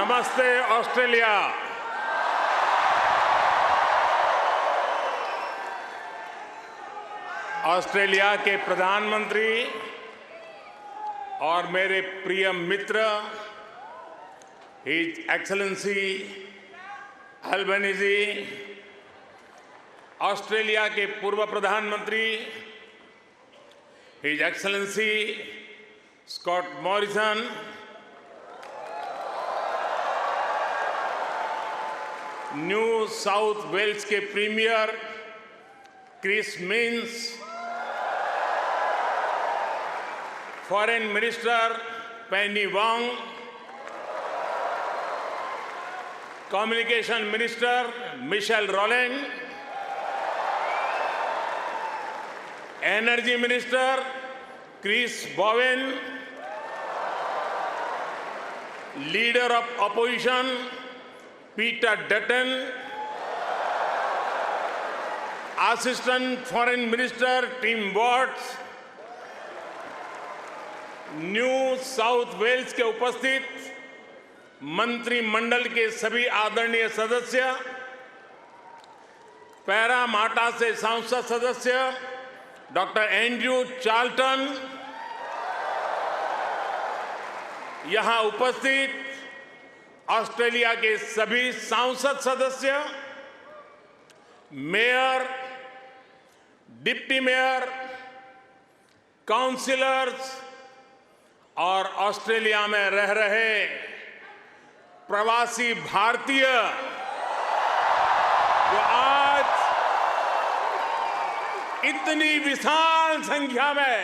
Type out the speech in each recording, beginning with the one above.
नमस्ते Australia. Australia के प्रधानमंत्री और मेरे प्रिय मित्र हिज एक्सेलेंसी अल्बनीज़ी, ऑस्ट्रेलिया के पूर्व प्रधानमंत्री his excellency Scott Morrison, New South Wales के premier Chris Minns, foreign minister Penny Wong, communication minister Michelle Rowland, energy minister Chris Bowen, leader of opposition Peter Dutton, assistant foreign minister Tim Watts, New South Wales के उपस्थित मंत्रिमंडल के सभी आदरणीय सदस्य, Parramatta से सांसद सदस्य डॉक्टर एंड्रयू चार्ल्टन, यहां उपस्थित ऑस्ट्रेलिया के सभी सांसद सदस्य, मेयर, डिप्टी मेयर, काउंसिलर्स और ऑस्ट्रेलिया में रह रहे प्रवासी भारतीय जो आज इतनी विशाल संख्या में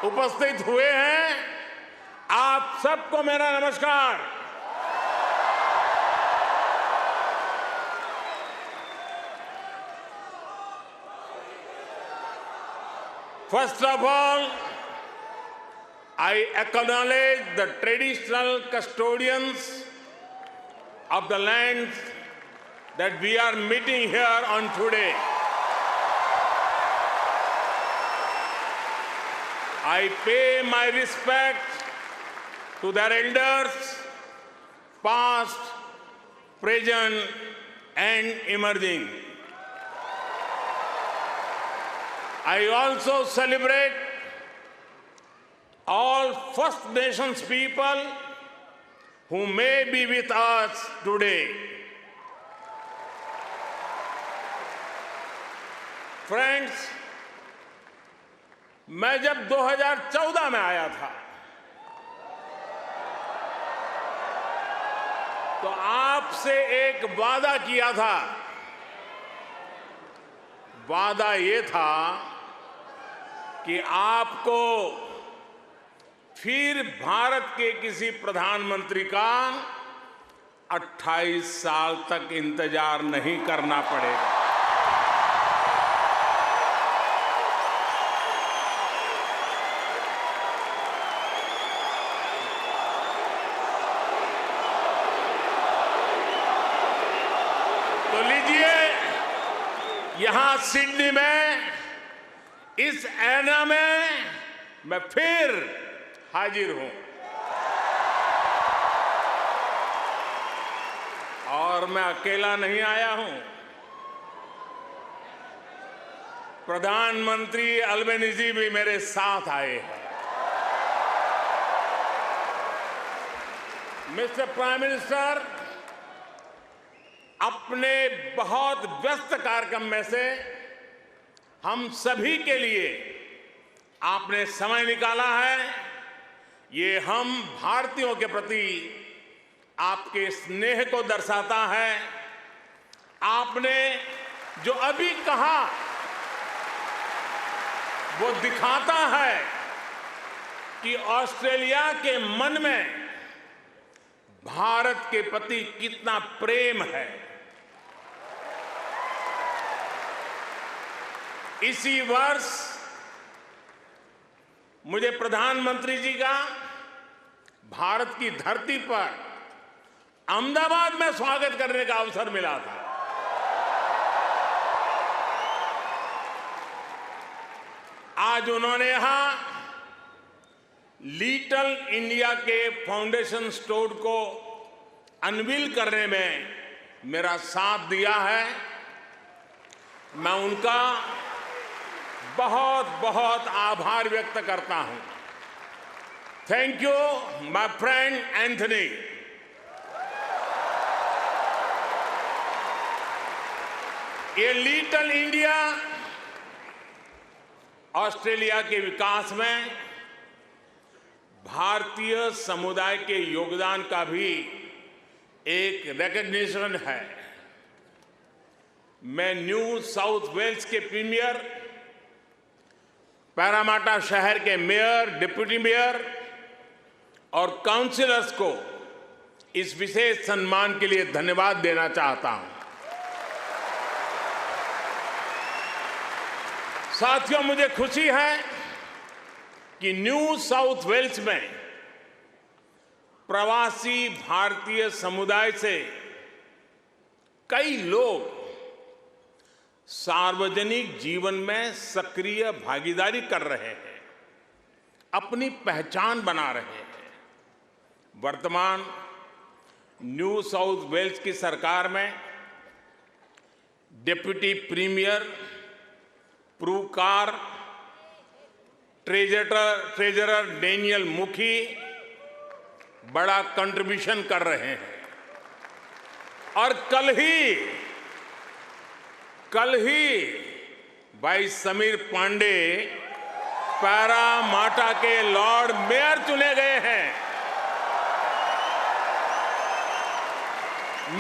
उपस्थित हुए हैं, आप सबको मेरा नमस्कार। First of all, I acknowledge the traditional custodians of the lands that we are meeting here on today. I pay my respect to their elders, past, present, and emerging. I also celebrate all First Nations people who may be with us today. Friends, मैं जब 2014 में आया था तो आपसे एक वादा किया था। वादा ये था कि आपको फिर भारत के किसी प्रधानमंत्री का 28 साल तक इंतजार नहीं करना पड़ेगा। तो लीजिए, यहां सिडनी में इस ऐना में मैं फिर हाजिर हूं और मैं अकेला नहीं आया हूं। प्रधानमंत्री अल्बनीज़ी भी मेरे साथ आए हैं। मिस्टर प्राइम मिनिस्टर, अपने बहुत व्यस्त कार्यक्रम में से हम सभी के लिए आपने समय निकाला है। ये हम भारतीयों के प्रति आपके स्नेह को दर्शाता है। आपने जो अभी कहा वो दिखाता है कि ऑस्ट्रेलिया के मन में भारत के प्रति कितना प्रेम है। इसी वर्ष मुझे प्रधानमंत्री जी का भारत की धरती पर अहमदाबाद में स्वागत करने का अवसर मिला था। आज उन्होंने यहां लिटिल इंडिया के फाउंडेशन स्टोर को अनवील करने में मेरा साथ दिया है, मैं उनका बहुत बहुत आभार व्यक्त करता हूं। Thank you my friend Anthony. ये लिटिल इंडिया ऑस्ट्रेलिया के विकास में भारतीय समुदाय के योगदान का भी एक रिकॉग्निशन है। मैं न्यू साउथ वेल्स के प्रीमियर, पैरामाटा शहर के मेयर, डिप्टी मेयर और काउंसिलर्स को इस विशेष सम्मान के लिए धन्यवाद देना चाहता हूं। साथियों, मुझे खुशी है कि न्यू साउथ वेल्स में प्रवासी भारतीय समुदाय से कई लोग सार्वजनिक जीवन में सक्रिय भागीदारी कर रहे हैं, अपनी पहचान बना रहे हैं। वर्तमान न्यू साउथ वेल्स की सरकार में डिप्टी प्रीमियर, प्रूकार, ट्रेजरर डेनियल मुखी बड़ा कंट्रीब्यूशन कर रहे हैं। और कल ही भाई समीर पांडे पैरामाटा के लॉर्ड मेयर चुने गए हैं।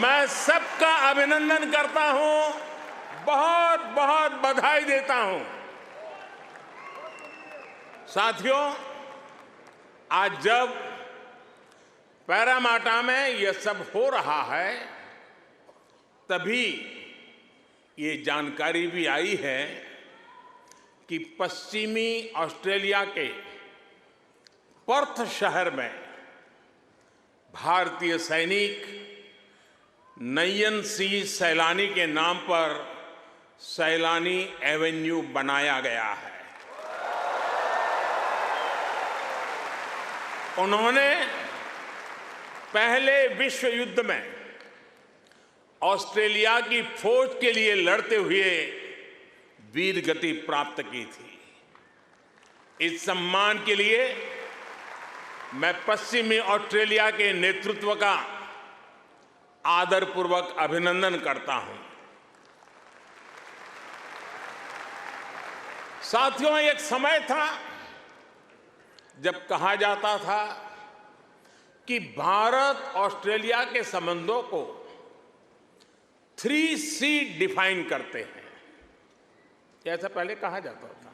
मैं सबका अभिनंदन करता हूं, बहुत बहुत बधाई देता हूं। साथियों, आज जब पैरामाटा में यह सब हो रहा है, तभी ये जानकारी भी आई है कि पश्चिमी ऑस्ट्रेलिया के पर्थ शहर में भारतीय सैनिक नयन सिंह सैलानी के नाम पर सैलानी एवेन्यू बनाया गया है। उन्होंने पहले विश्व युद्ध में ऑस्ट्रेलिया की फौज के लिए लड़ते हुए वीर गति प्राप्त की थी। इस सम्मान के लिए मैं पश्चिमी ऑस्ट्रेलिया के नेतृत्व का आदरपूर्वक अभिनंदन करता हूं। साथियों, एक समय था जब कहा जाता था कि भारत ऑस्ट्रेलिया के संबंधों को 3C डिफाइन करते हैं, ऐसा पहले कहा जाता था।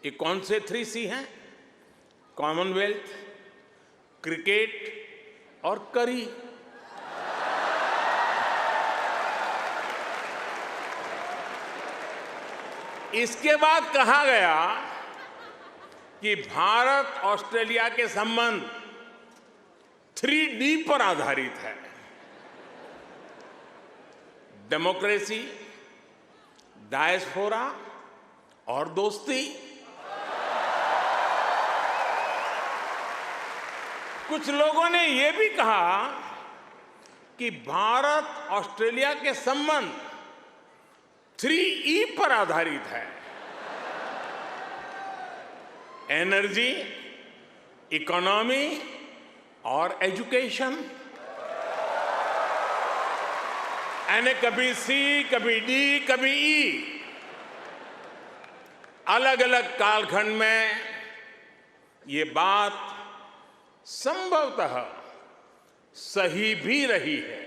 ये कौन से 3C हैं? कॉमनवेल्थ, क्रिकेट और करी। इसके बाद कहा गया कि भारत ऑस्ट्रेलिया के संबंध 3D पर आधारित है। डेमोक्रेसी, डायस्पोरा और दोस्ती। कुछ लोगों ने यह भी कहा कि भारत ऑस्ट्रेलिया के संबंध 3E पर आधारित है। एनर्जी, इकोनॉमी और एजुकेशन। यानी कभी C, कभी D, कभी E। अलग अलग कालखंड में ये बात संभवतः सही भी रही है,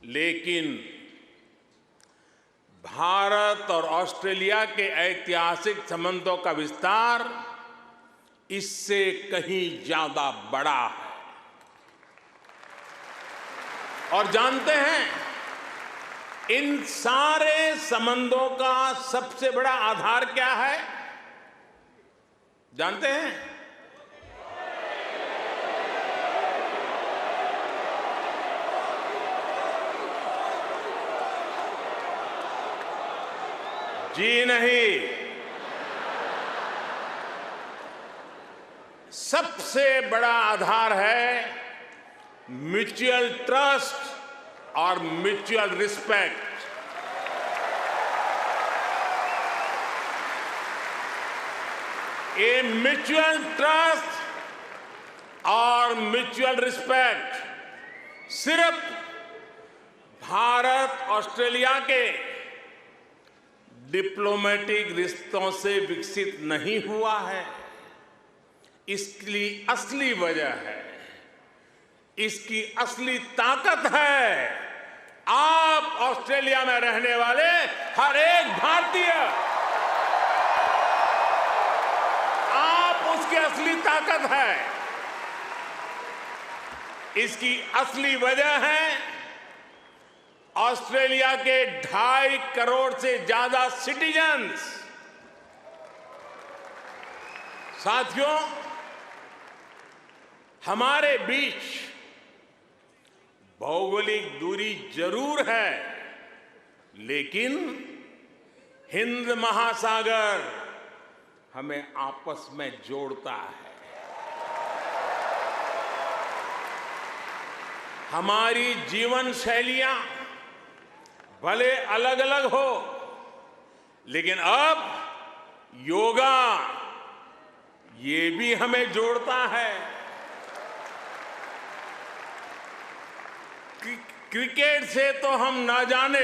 लेकिन भारत और ऑस्ट्रेलिया के ऐतिहासिक संबंधों का विस्तार इससे कहीं ज्यादा बड़ा है। और जानते हैं, इन सारे संबंधों का सबसे बड़ा आधार क्या है? जानते हैं? जी नहीं, सबसे बड़ा आधार है म्यूचुअल ट्रस्ट और म्यूचुअल रिस्पेक्ट। ये म्यूचुअल ट्रस्ट और म्यूचुअल रिस्पेक्ट सिर्फ भारत ऑस्ट्रेलिया के डिप्लोमेटिक रिश्तों से विकसित नहीं हुआ है। इसकी असली वजह है, इसकी असली ताकत है आप ऑस्ट्रेलिया में रहने वाले हर एक भारतीय। आप उसकी असली ताकत है। इसकी असली वजह है ऑस्ट्रेलिया के 2.5 करोड़ से ज्यादा सिटीजन्स। साथियों, हमारे बीच भौगोलिक दूरी जरूर है, लेकिन हिंद महासागर हमें आपस में जोड़ता है। हमारी जीवन शैलियां भले अलग अलग हो, लेकिन अब योगा ये भी हमें जोड़ता है। क्रिकेट से तो हम ना जाने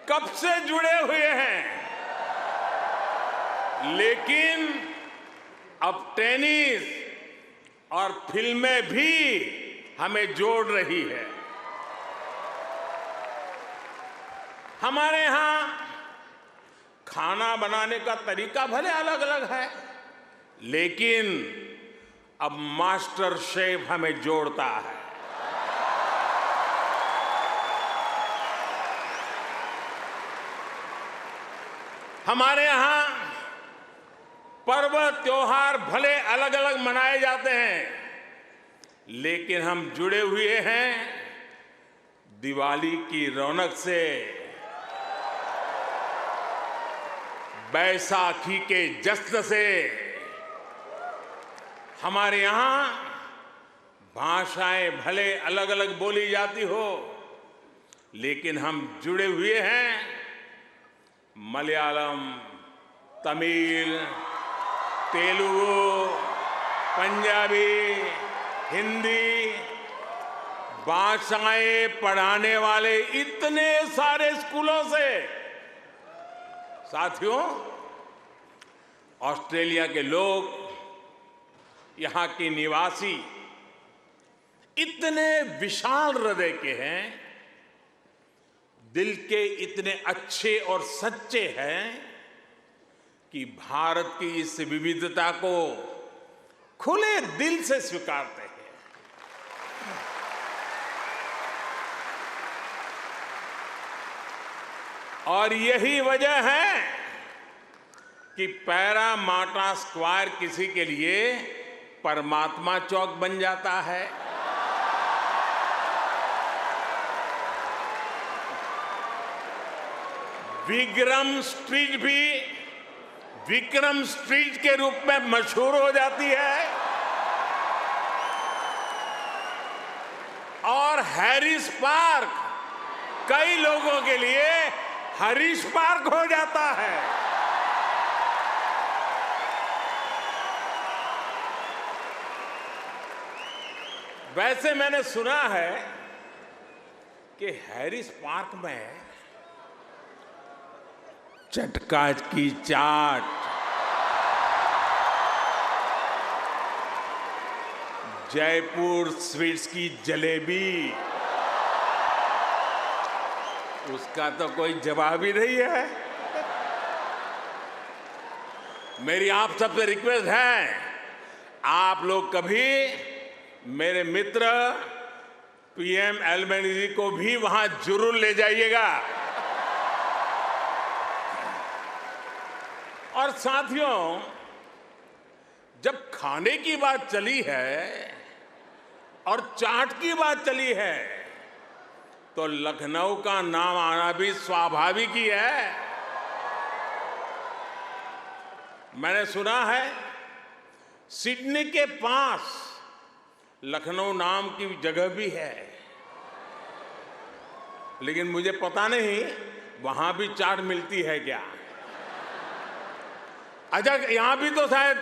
कब से जुड़े हुए हैं, लेकिन अब टेनिस और फिल्में भी हमें जोड़ रही है। हमारे यहां खाना बनाने का तरीका भले अलग अलग है, लेकिन अब मास्टर शेफ हमें जोड़ता है। हमारे यहां पर्व त्योहार भले अलग अलग मनाए जाते हैं, लेकिन हम जुड़े हुए हैं दिवाली की रौनक से, बैसाखी के जश्न से। हमारे यहां भाषाएं भले अलग अलग बोली जाती हो, लेकिन हम जुड़े हुए हैं मलयालम, तमिल, तेलुगु, पंजाबी, हिंदी भाषाएं पढ़ाने वाले इतने सारे स्कूलों से। साथियों, ऑस्ट्रेलिया के लोग, यहां के निवासी इतने विशाल हृदय के हैं, दिल के इतने अच्छे और सच्चे हैं कि भारत की इस विविधता को खुले दिल से स्वीकारते हैं। और यही वजह है कि पैरामाटा स्क्वायर किसी के लिए परमात्मा चौक बन जाता है। विक्रम स्ट्रीट भी विक्रम स्ट्रीट के रूप में मशहूर हो जाती है, और हैरिस पार्क कई लोगों के लिए हरीश पार्क हो जाता है। वैसे मैंने सुना है कि हैरिस पार्क में चटका की चाट, जयपुर स्वीट्स की जलेबी, उसका तो कोई जवाब ही नहीं है। मेरी आप सबसे रिक्वेस्ट है, आप लोग कभी मेरे मित्र पीएम एल्बनीज़ी को भी वहां जरूर ले जाइएगा। और साथियों, जब खाने की बात चली है और चाट की बात चली है, तो लखनऊ का नाम आना भी स्वाभाविक ही है। मैंने सुना है सिडनी के पास लखनऊ नाम की जगह भी है, लेकिन मुझे पता नहीं वहां भी चाट मिलती है क्या। अच्छा, यहां भी तो शायद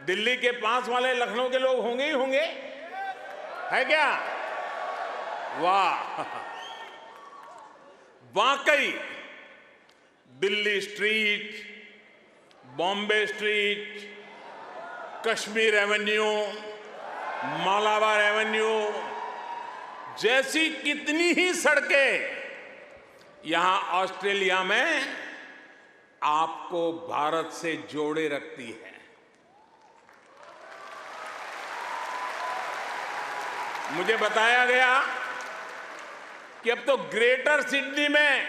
दिल्ली के पास वाले लखनऊ के लोग होंगे ही होंगे, है क्या? वाह, वाकई Delhi street, Bombay street, Kashmir Avenue, Malabar Avenue जैसी कितनी ही सड़कें यहां ऑस्ट्रेलिया में आपको भारत से जोड़े रखती है। मुझे बताया गया कि अब तो ग्रेटर सिडनी में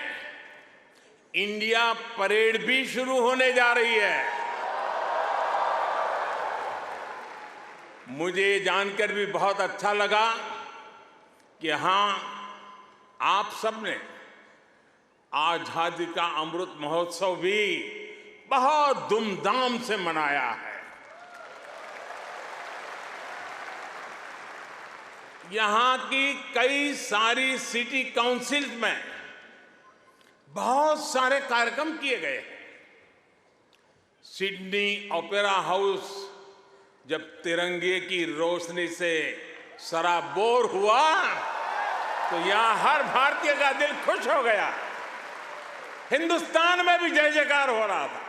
इंडिया परेड भी शुरू होने जा रही है। मुझे जानकर भी बहुत अच्छा लगा कि यहां आप सबने आजादी का अमृत महोत्सव भी बहुत धूमधाम से मनाया है। यहां की कई सारी सिटी काउंसिल में बहुत सारे कार्यक्रम किए गए हैं। सिडनी ओपेरा हाउस जब तिरंगे की रोशनी से सराबोर हुआ तो यहां हर भारतीय का दिल खुश हो गया। हिंदुस्तान में भी जय जयकार हो रहा था।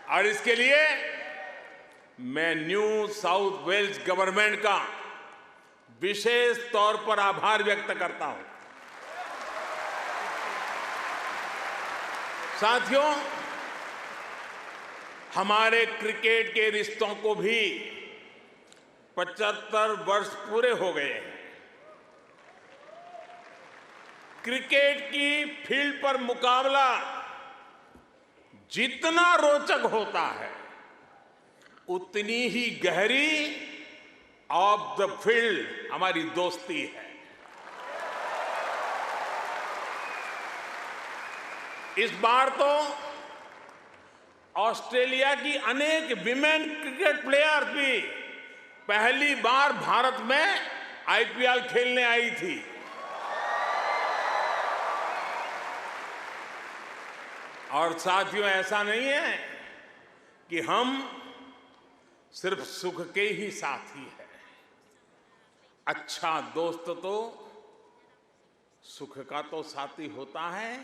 और इसके लिए मैं न्यू साउथ वेल्स गवर्नमेंट का विशेष तौर पर आभार व्यक्त करता हूं। साथियों, हमारे क्रिकेट के रिश्तों को भी 75 वर्ष पूरे हो गए हैं। क्रिकेट की फील्ड पर मुकाबला जितना रोचक होता है, उतनी ही गहरी ऑफ द फील्ड हमारी दोस्ती है। इस बार तो ऑस्ट्रेलिया की अनेक विमेन क्रिकेट प्लेयर भी पहली बार भारत में आईपीएल खेलने आई थी। और साथियों, ऐसा नहीं है कि हम सिर्फ सुख के ही साथी हैं। अच्छा दोस्त तो सुख का तो साथी होता है,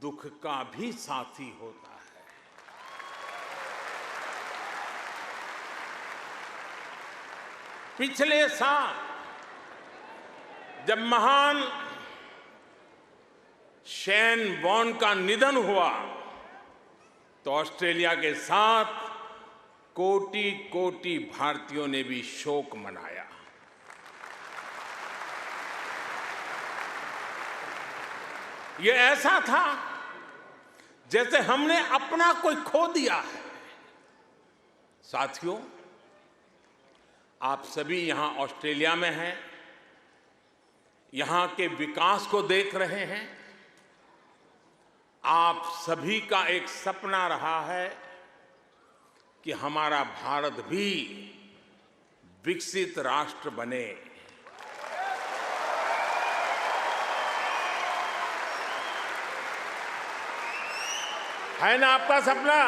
दुख का भी साथी होता है। पिछले साल जब महान शेन वॉर्न का निधन हुआ तो ऑस्ट्रेलिया के साथ कोटि कोटि भारतीयों ने भी शोक मनाया। ये ऐसा था जैसे हमने अपना कोई खो दिया है। साथियों, आप सभी यहां ऑस्ट्रेलिया में हैं, यहां के विकास को देख रहे हैं। आप सभी का एक सपना रहा है कि हमारा भारत भी विकसित राष्ट्र बने। है ना आपका सपना?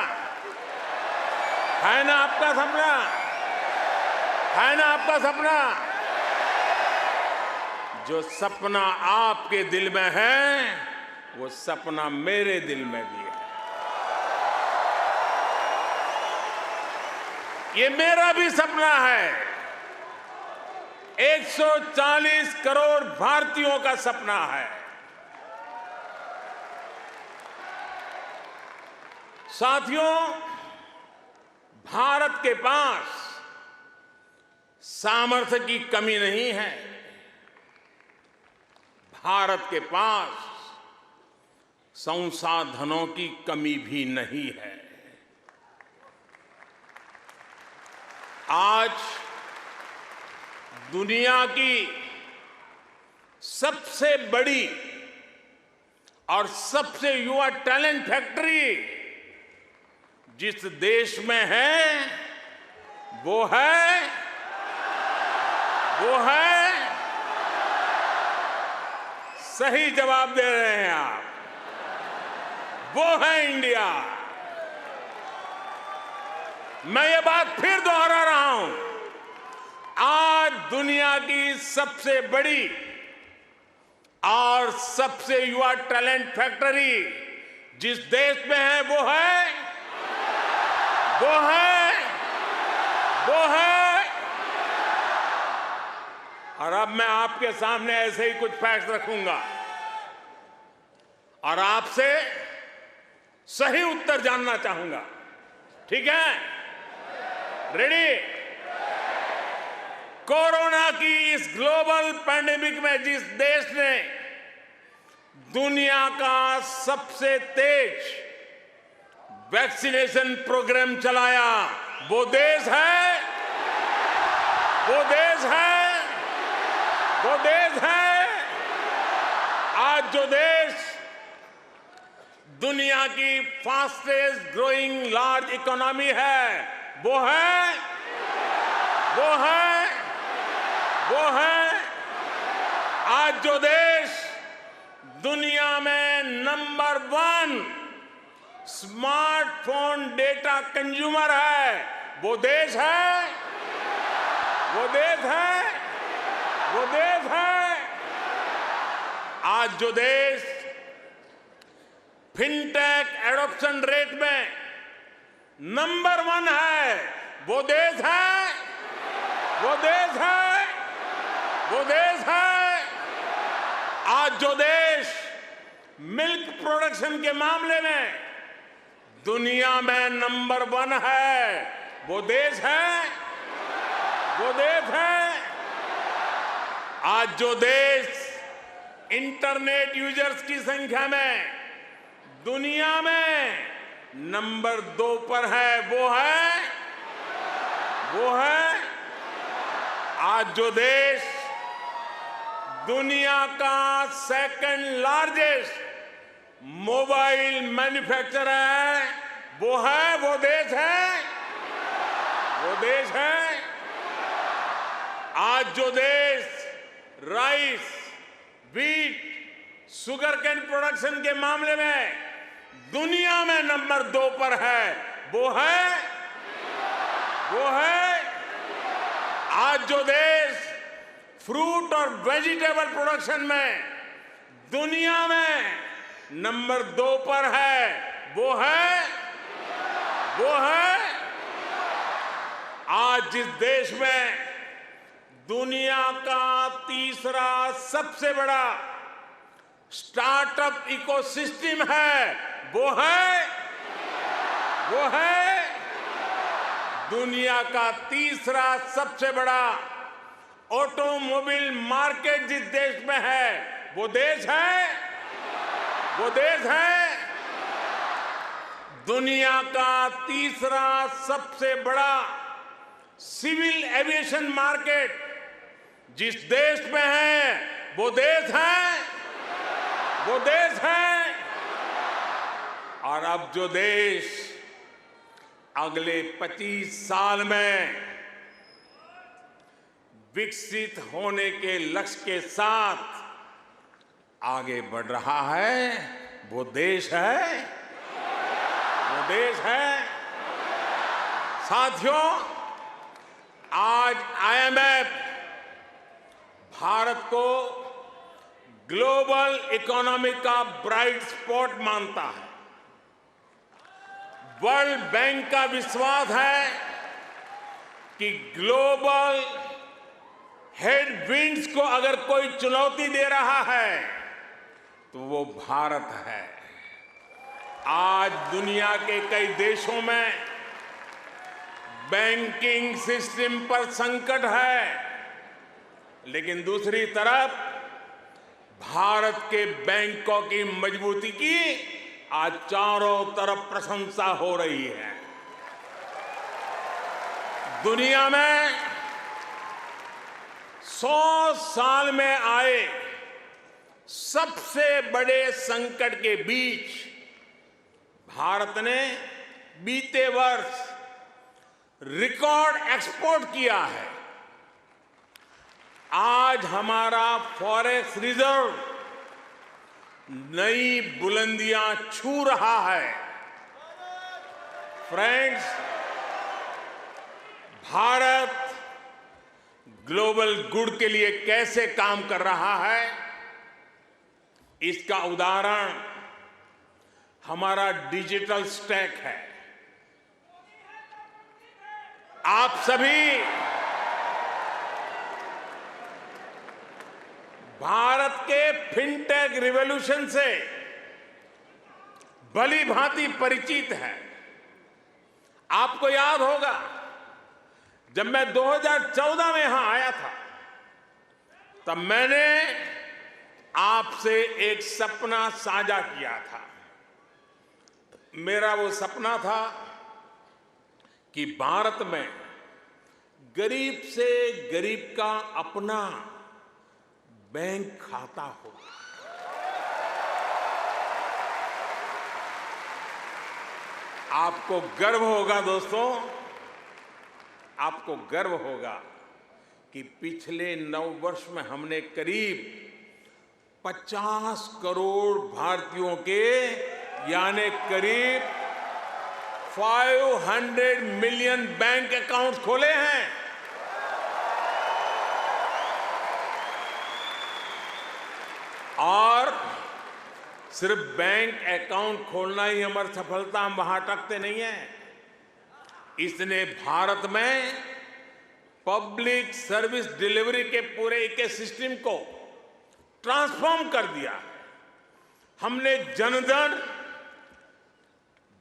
है ना आपका सपना? है ना आपका सपना? जो सपना आपके दिल में है, वो सपना मेरे दिल में भी है। ये मेरा भी सपना है। 140 करोड़ भारतीयों का सपना है। साथियों, भारत के पास सामर्थ्य की कमी नहीं है। भारत के पास संसाधनों की कमी भी नहीं है। आज दुनिया की सबसे बड़ी और सबसे युवा टैलेंट फैक्ट्री जिस देश में है, वो है सही जवाब दे रहे हैं आप, वो है इंडिया। मैं ये बात फिर दोहरा रहा हूं, आज दुनिया की सबसे बड़ी और सबसे युवा टैलेंट फैक्ट्री जिस देश में है वो है। और अब मैं आपके सामने ऐसे ही कुछ फैक्ट रखूंगा और आपसे सही उत्तर जानना चाहूंगा, ठीक है? रेडी? कोरोना की इस ग्लोबल पैंडेमिक में जिस देश ने दुनिया का सबसे तेज वैक्सीनेशन प्रोग्राम चलाया, वो देश है आज जो देश दुनिया की फास्टेस्ट ग्रोइंग लार्ज इकोनॉमी है, वो है आज जो देश दुनिया में नंबर 1 स्मार्टफोन डेटा कंज्यूमर है, वो देश है आज जो देश फिनटेक एडॉप्शन रेट में नंबर 1 है, वो देश है आज जो देश मिल्क प्रोडक्शन के मामले में दुनिया में नंबर 1 है, वो देश है आज जो देश इंटरनेट यूजर्स की संख्या में दुनिया में नंबर 2 पर है, वो है आज जो देश दुनिया का सेकंड लार्जेस्ट मोबाइल मैन्युफैक्चरर है, वो देश है आज जो देश rice, wheat, sugar cane production के मामले में दुनिया में नंबर 2 पर है, वो है आज जो देश फ्रूट और वेजिटेबल प्रोडक्शन में दुनिया में नंबर 2 पर है, वो है आज जिस देश में दुनिया का तीसरा सबसे बड़ा स्टार्टअप इकोसिस्टम है, वो है दुनिया का तीसरा सबसे बड़ा ऑटोमोबाइल मार्केट जिस देश में है, वो देश है दुनिया का तीसरा सबसे बड़ा सिविल एविएशन मार्केट जिस देश में है, वो देश है और अब जो देश अगले 25 साल में विकसित होने के लक्ष्य के साथ आगे बढ़ रहा है, वो देश है साथियों, आज IMF भारत को ग्लोबल इकोनॉमी का ब्राइट स्पॉट मानता है। वर्ल्ड बैंक का विश्वास है कि ग्लोबल हेडविंड्स को अगर कोई चुनौती दे रहा है तो वो भारत है। आज दुनिया के कई देशों में बैंकिंग सिस्टम पर संकट है, लेकिन दूसरी तरफ भारत के बैंकों की मजबूती की आज चारों तरफ प्रशंसा हो रही है। दुनिया में 100 साल में आए सबसे बड़े संकट के बीच भारत ने बीते वर्ष रिकॉर्ड एक्सपोर्ट किया है। आज हमारा फॉरेक्स रिजर्व नई बुलंदियां छू रहा है। फ्रेंड्स, भारत ग्लोबल गुड के लिए कैसे काम कर रहा है, इसका उदाहरण हमारा डिजिटल स्टैक है। आप सभी भारत के फिनटेक रिवॉल्यूशन से भली भांति परिचित हैं। आपको याद होगा, जब मैं 2014 में यहां आया था, तब मैंने आपसे एक सपना साझा किया था। मेरा वो सपना था कि भारत में गरीब से गरीब का अपना बैंक खाता हो। आपको गर्व होगा दोस्तों, आपको गर्व होगा कि पिछले 9 वर्ष में हमने करीब 50 करोड़ भारतीयों के यानी करीब 500 मिलियन बैंक अकाउंट खोले हैं। और सिर्फ बैंक अकाउंट खोलना ही हमारी सफलता, हम वहां अटकते नहीं हैं। इसने भारत में पब्लिक सर्विस डिलीवरी के पूरे इकोसिस्टम को ट्रांसफॉर्म कर दिया है। हमने Jan Dhan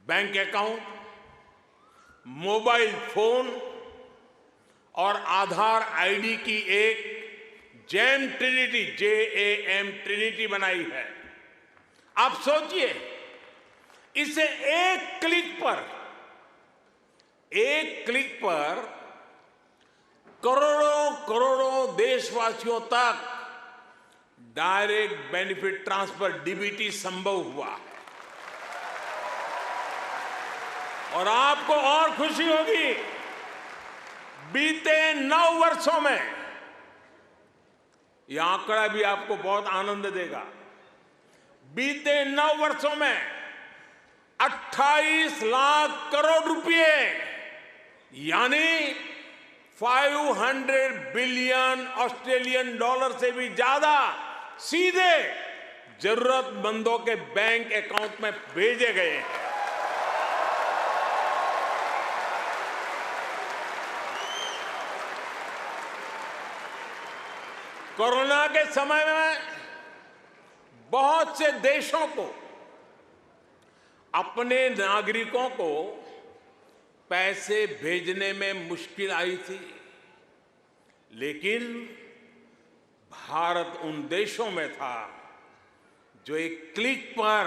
bank account, mobile phone और आधार आईडी की एक जैम ट्रिनिटी, JAM ट्रिनिटी बनाई है। आप सोचिए, इसे एक क्लिक पर करोड़ों करोड़ों देशवासियों तक डायरेक्ट बेनिफिट ट्रांसफर DBT संभव हुआ है। और आपको और खुशी होगी, बीते 9 वर्षों में, यह आंकड़ा भी आपको बहुत आनंद देगा, बीते 9 वर्षों में 28 लाख करोड़ रुपए यानी 500 बिलियन ऑस्ट्रेलियन डॉलर से भी ज्यादा सीधे जरूरतमंदों के बैंक अकाउंट में भेजे गए हैं। कोरोना के समय में बहुत से देशों को अपने नागरिकों को पैसे भेजने में मुश्किल आई थी, लेकिन भारत उन देशों में था जो एक क्लिक पर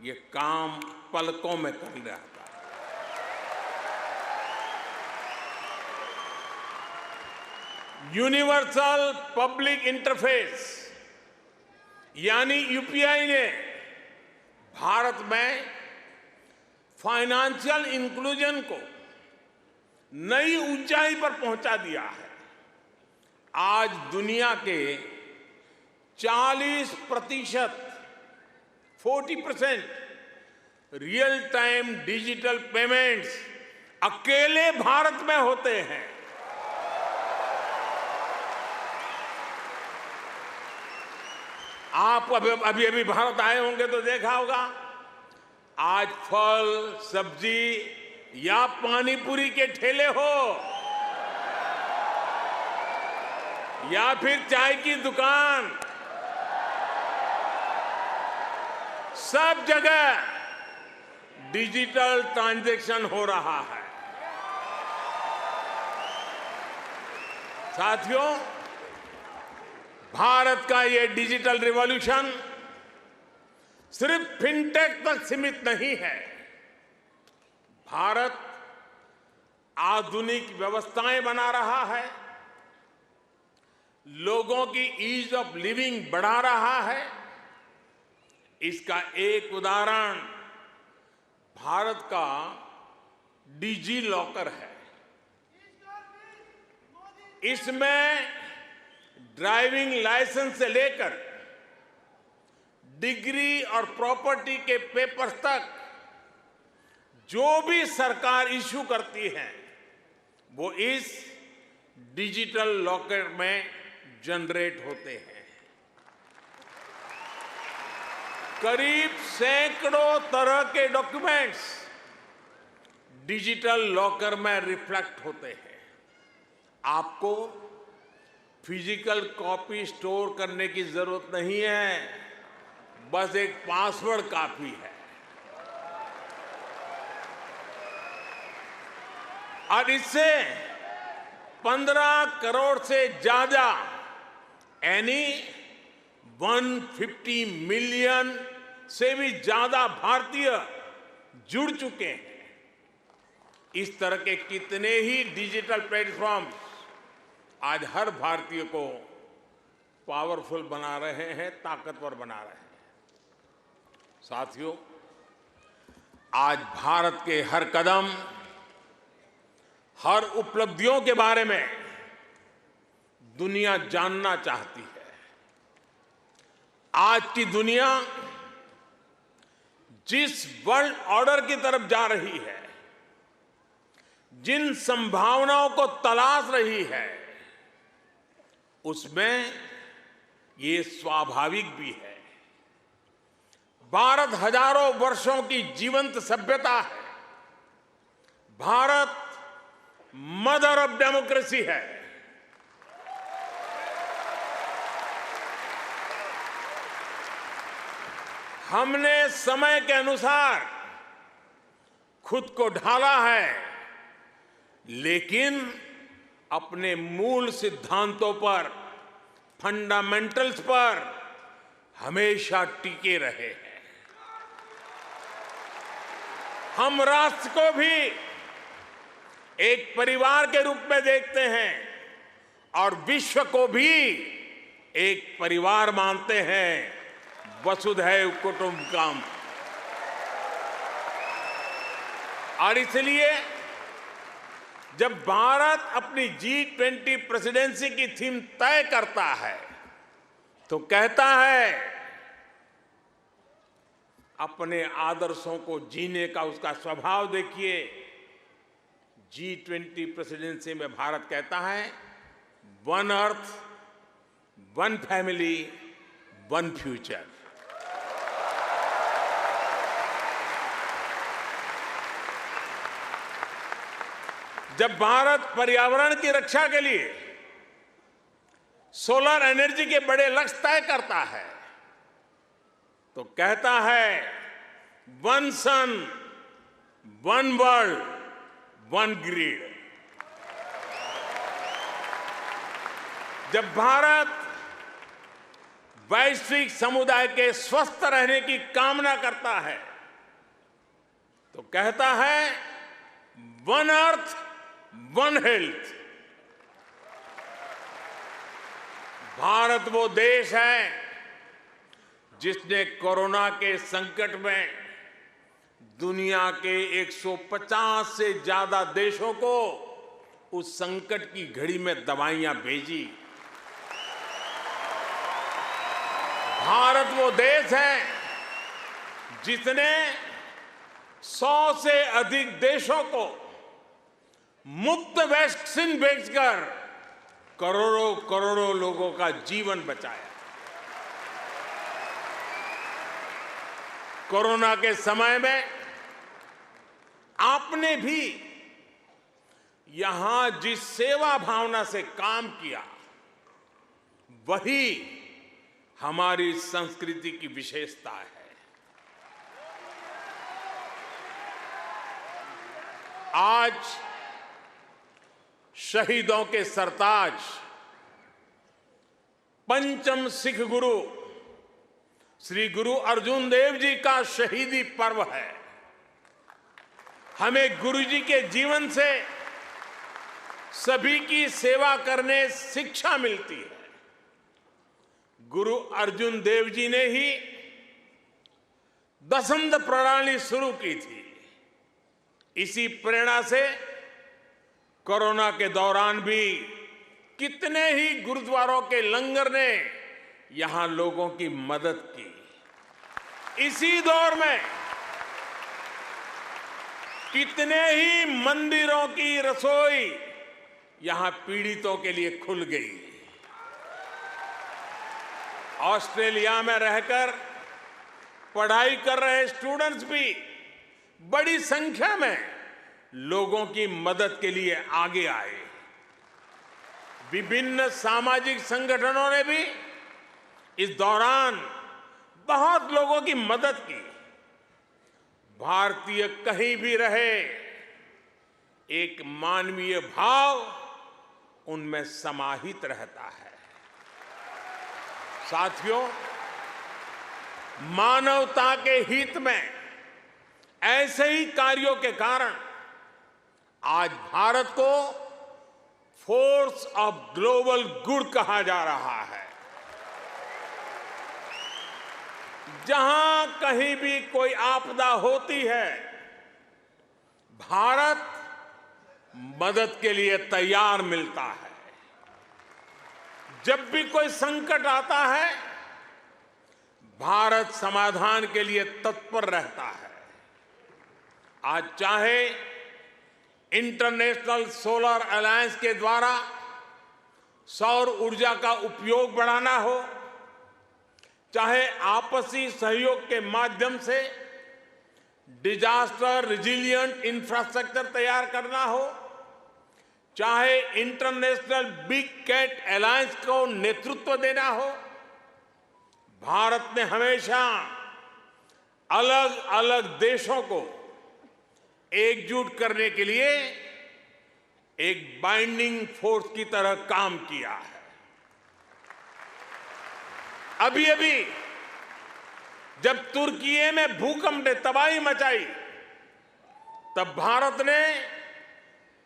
ये काम पलकों में कर रहा था। यूनिवर्सल पब्लिक इंटरफेस यानी UPI ने भारत में फाइनेंशियल इंक्लूजन को नई ऊंचाई पर पहुंचा दिया है। आज दुनिया के 40% रियल टाइम डिजिटल पेमेंट्स अकेले भारत में होते हैं। आप अभी भारत आए होंगे तो देखा होगा, आज फल, सब्जी या पानी पूरी के ठेले हो या फिर चाय की दुकान, सब जगह डिजिटल ट्रांजैक्शन हो रहा है। साथियों, भारत का ये डिजिटल रिवॉल्यूशन सिर्फ फिनटेक तक सीमित नहीं है। भारत आधुनिक व्यवस्थाएं बना रहा है, लोगों की ईज ऑफ लिविंग बढ़ा रहा है। इसका एक उदाहरण भारत का डिजी लॉकर है। इसमें ड्राइविंग लाइसेंस से लेकर डिग्री और प्रॉपर्टी के पेपर्स तक जो भी सरकार इश्यू करती है वो इस डिजिटल लॉकर में जनरेट होते हैं। करीब सैकड़ों तरह के डॉक्यूमेंट्स डिजिटल लॉकर में रिफ्लेक्ट होते हैं। आपको फिजिकल कॉपी स्टोर करने की जरूरत नहीं है, बस एक पासवर्ड काफी है। और इससे 15 करोड़ से ज्यादा यानी 150 मिलियन से भी ज्यादा भारतीय जुड़ चुके हैं। इस तरह के कितने ही डिजिटल प्लेटफॉर्म आज हर भारतीय को पावरफुल बना रहे हैं, ताकतवर बना रहे हैं। साथियों, आज भारत के हर कदम, हर उपलब्धियों के बारे में दुनिया जानना चाहती है। आज की दुनिया जिस वर्ल्ड ऑर्डर की तरफ जा रही है, जिन संभावनाओं को तलाश रही है, उसमें ये स्वाभाविक भी है। भारत हजारों वर्षों की जीवंत सभ्यता है। भारत मदर ऑफ डेमोक्रेसी है। हमने समय के अनुसार खुद को ढाला है, लेकिन अपने मूल सिद्धांतों पर, फंडामेंटल्स पर हमेशा टिके रहे हैं। हम राष्ट्र को भी एक परिवार के रूप में देखते हैं और विश्व को भी एक परिवार मानते हैं। वसुधैव कुटुंबकम। और इसलिए जब भारत अपनी G20 प्रेसिडेंसी की थीम तय करता है तो कहता है अपने आदर्शों को जीने का उसका स्वभाव देखिए। G20 प्रेसिडेंसी में भारत कहता है one earth, one family, one future. जब भारत पर्यावरण की रक्षा के लिए सोलर एनर्जी के बड़े लक्ष्य तय करता है तो कहता है वन सन, वन वर्ल्ड, वन ग्रिड। जब भारत वैश्विक समुदाय के स्वस्थ रहने की कामना करता है तो कहता है one earth, one health. Bharat वो देश है जिसने कोरोना के संकट में दुनिया के 150 से ज्यादा देशों को उस संकट की घड़ी में दवाइयां भेजी। भारत वो देश है जिसने 100 से अधिक देशों को मुफ्त वैक्सीन भेजकर करोड़ों करोड़ों लोगों का जीवन बचाया। कोरोना के समय में आपने भी यहां जिस सेवा भावना से काम किया वही हमारी संस्कृति की विशेषता है। आज शहीदों के सरताज पंचम सिख गुरु श्री गुरु अर्जुन देव जी का शहीदी पर्व है। हमें गुरु जी के जीवन से सभी की सेवा करने शिक्षा मिलती है। गुरु अर्जुन देव जी ने ही दसंध प्रणाली शुरू की थी। इसी प्रेरणा से कोरोना के दौरान भी कितने ही गुरुद्वारों के लंगर ने यहां लोगों की मदद की। इसी दौर में कितने ही मंदिरों की रसोई यहां पीड़ितों के लिए खुल गई। ऑस्ट्रेलिया में रहकर पढ़ाई कर रहे स्टूडेंट्स भी बड़ी संख्या में लोगों की मदद के लिए आगे आए। विभिन्न सामाजिक संगठनों ने भी इस दौरान बहुत लोगों की मदद की। भारतीय कहीं भी रहे, एक मानवीय भाव उनमें समाहित रहता है। साथियों, मानवता के हित में ऐसे ही कार्यों के कारण आज भारत को फोर्स ऑफ ग्लोबल गुड कहा जा रहा है। जहां कहीं भी कोई आपदा होती है, भारत मदद के लिए तैयार मिलता है। जब भी कोई संकट आता है, भारत समाधान के लिए तत्पर रहता है। आज चाहे इंटरनेशनल सोलर अलायंस के द्वारा सौर ऊर्जा का उपयोग बढ़ाना हो, चाहे आपसी सहयोग के माध्यम से डिजास्टर रिजिलिएंट इंफ्रास्ट्रक्चर तैयार करना हो, चाहे इंटरनेशनल बिग कैट अलायंस को नेतृत्व देना हो, भारत ने हमेशा अलग अलग देशों को एकजुट करने के लिए एक बाइंडिंग फोर्स की तरह काम किया है। अभी अभी जब तुर्की में भूकंप ने तबाही मचाई, तब भारत ने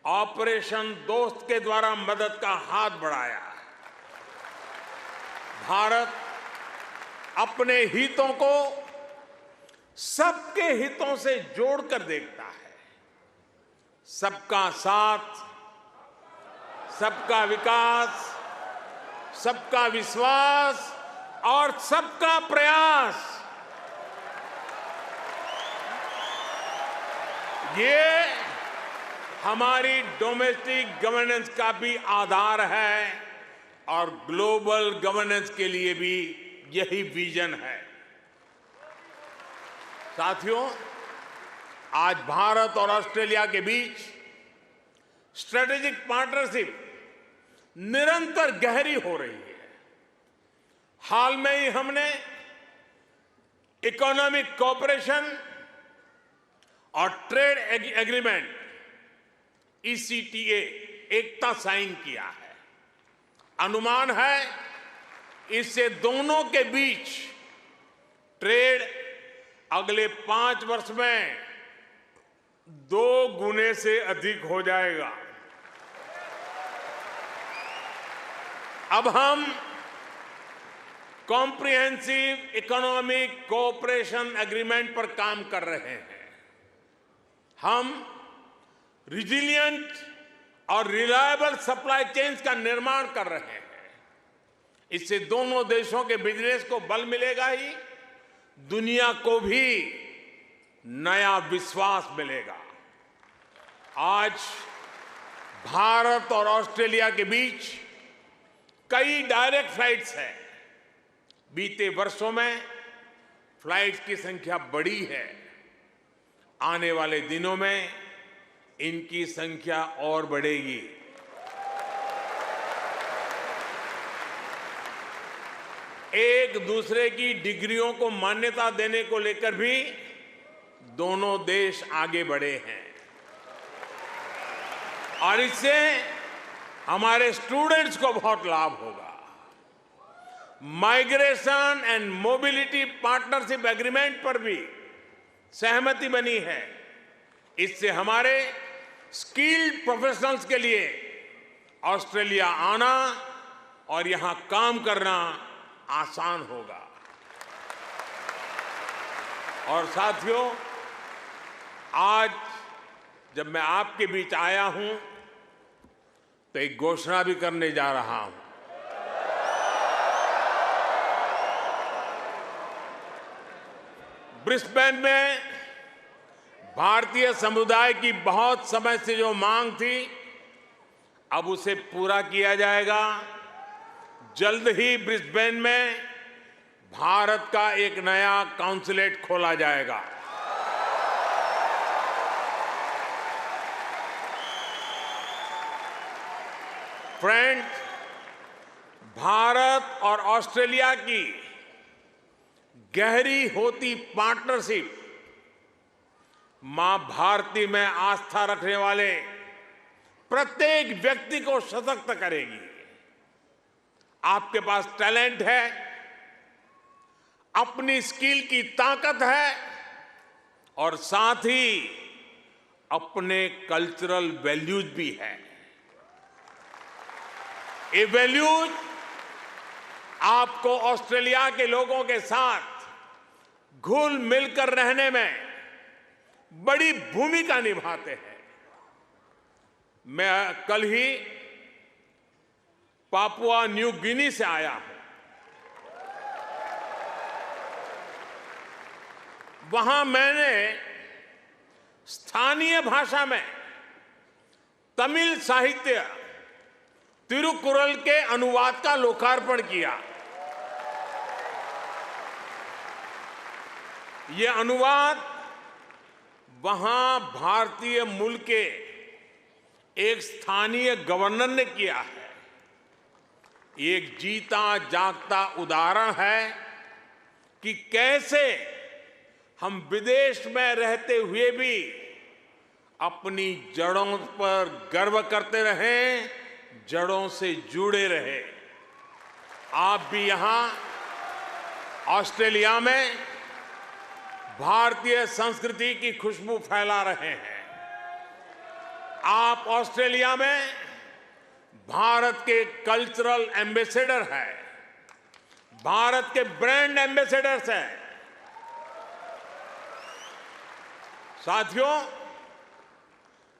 ऑपरेशन दोस्त के द्वारा मदद का हाथ बढ़ाया। भारत अपने हितों को सबके हितों से जोड़कर देखता है। सबका साथ, सबका विकास, सबका विश्वास और सबका प्रयास, ये हमारी डोमेस्टिक गवर्नेंस का भी आधार है और ग्लोबल गवर्नेंस के लिए भी यही विजन है। साथियों, आज भारत और ऑस्ट्रेलिया के बीच स्ट्रेटेजिक पार्टनरशिप निरंतर गहरी हो रही है। हाल में ही हमने इकोनॉमिक कोऑपरेशन और ट्रेड एग्रीमेंट ECTA एकता साइन किया है। अनुमान है इससे दोनों के बीच ट्रेड अगले 5 वर्ष में 2 गुने से अधिक हो जाएगा। अब हम कॉम्प्रिहेंसिव इकोनॉमिक कोऑपरेशन एग्रीमेंट पर काम कर रहे हैं। हम रिजिलिएंट और रिलायबल सप्लाई चेन्स का निर्माण कर रहे हैं। इससे दोनों देशों के बिजनेस को बल मिलेगा ही, दुनिया को भी नया विश्वास मिलेगा। आज भारत और ऑस्ट्रेलिया के बीच कई डायरेक्ट फ्लाइट्स हैं। बीते वर्षों में फ्लाइट्स की संख्या बढ़ी है। आने वाले दिनों में इनकी संख्या और बढ़ेगी। एक दूसरे की डिग्रियों को मान्यता देने को लेकर भी दोनों देश आगे बढ़े हैं और इससे हमारे स्टूडेंट्स को बहुत लाभ होगा। Migration and mobility partnership agreement पर भी सहमति बनी है। इससे हमारे स्किल्ड प्रोफेशनल्स के लिए ऑस्ट्रेलिया आना और यहां काम करना आसान होगा। और साथियों, आज जब मैं आपके बीच आया हूं तो एक घोषणा भी करने जा रहा हूं। ब्रिस्बेन में भारतीय समुदाय की बहुत समय से जो मांग थी, अब उसे पूरा किया जाएगा। जल्द ही ब्रिस्बेन में भारत का एक नया कॉन्सुलेट खोला जाएगा। फ्रेंड्स, भारत और ऑस्ट्रेलिया की गहरी होती पार्टनरशिप मां भारती में आस्था रखने वाले प्रत्येक व्यक्ति को सशक्त करेगी। आपके पास टैलेंट है, अपनी स्किल की ताकत है और साथ ही अपने कल्चरल वैल्यूज भी है। ये वैल्यूज आपको ऑस्ट्रेलिया के लोगों के साथ घुल मिलकर रहने में बड़ी भूमिका निभाते हैं। मैं कल ही पापुआ न्यू गिनी से आया हूं। वहां मैंने स्थानीय भाषा में तमिल साहित्य तिरुकुरल के अनुवाद का लोकार्पण किया। ये अनुवाद वहां भारतीय मूल के एक स्थानीय गवर्नर ने किया है। एक जीता जागता उदाहरण है कि कैसे हम विदेश में रहते हुए भी अपनी जड़ों पर गर्व करते रहें, जड़ों से जुड़े रहे। आप भी यहां ऑस्ट्रेलिया में भारतीय संस्कृति की खुशबू फैला रहे हैं। आप ऑस्ट्रेलिया में भारत के कल्चरल एम्बेसडर हैं, भारत के ब्रांड एम्बेसडर्स हैं। साथियों,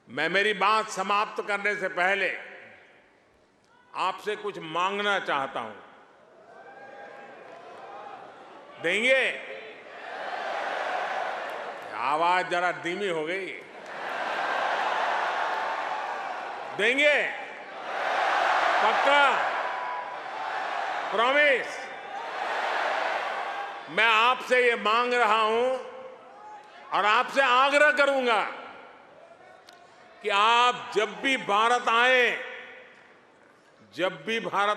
मैं मेरी बात समाप्त करने से पहले आपसे कुछ मांगना चाहता हूं। देंगे? आवाज जरा धीमी हो गई। देंगे? पक्का? प्रॉमिस? मैं आपसे ये मांग रहा हूं और आपसे आग्रह करूंगा कि आप जब भी भारत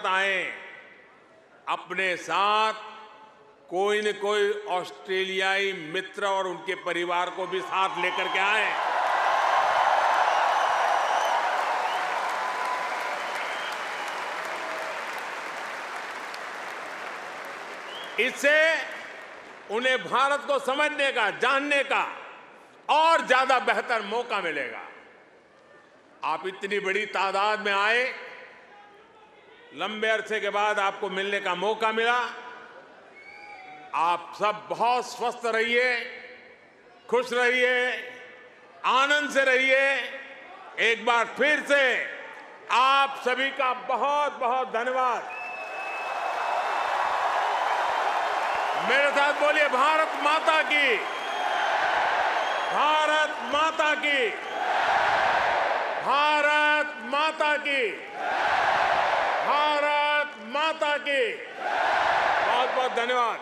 आए, अपने साथ कोई न कोई ऑस्ट्रेलियाई मित्र और उनके परिवार को भी साथ लेकर के आए। इससे उन्हें भारत को समझने का, जानने का और ज्यादा बेहतर मौका मिलेगा। आप इतनी बड़ी तादाद में आए, लंबे अरसे के बाद आपको मिलने का मौका मिला। आप सब बहुत स्वस्थ रहिए, खुश रहिए, आनंद से रहिए। एक बार फिर से आप सभी का बहुत बहुत धन्यवाद। मेरे साथ बोलिए, भारत माता की, भारत माता की, भारत माता की, भारत माता की। बहुत बहुत धन्यवाद।